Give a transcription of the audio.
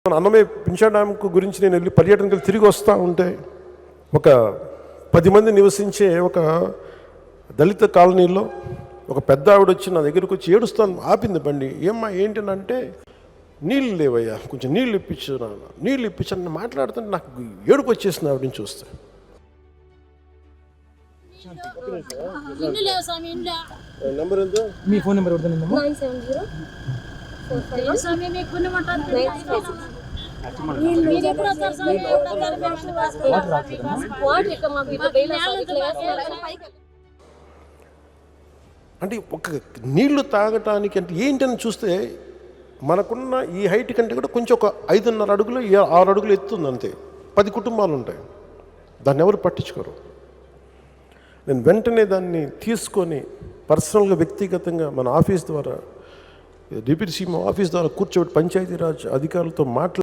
మన అన్నమయ్య పింఛా డ్యామ్ గురించి నేను వెళ్ళి పర్యటనకు తిరిగి వస్తూ ఉంటే ఒక 10 మంది నివసించే ఒక దళిత కాలనీలో ఒక పెద్ద ఆవిడ వచ్చి నా దగ్గరకు వచ్చి ఏడుస్తాను ఆపింది బండి. ఏమ్మా ఏంటంటే నీళ్ళు లేవయ్యా, కొంచెం నీళ్ళు ఇప్పించాను మాట్లాడుతుంటే నాకు ఏడుపు వచ్చేసింది ఆవిడని చూస్తే. నెంబర్ ఎంత? మీ ఫోన్ నెంబర్ అంటే ఒక నీళ్లు తాగటానికి అంటే ఏంటని చూస్తే మనకున్న ఈ హైట్ కంటే కూడా కొంచెం ఒక 5.5 అడుగులు 6 అడుగులు ఎత్తుంది అంతే. 10 కుటుంబాలు ఉంటాయి, దాన్ని ఎవరు పట్టించుకోరు. నేను వెంటనే దాన్ని తీసుకొని పర్సనల్గా వ్యక్తిగతంగా మన ఆఫీస్ ద్వారా డిప్యూటీ సీఎం ఆఫీస్ ద్వారా కూర్చోబెట్టి పంచాయతీరాజ్ అధికారులతో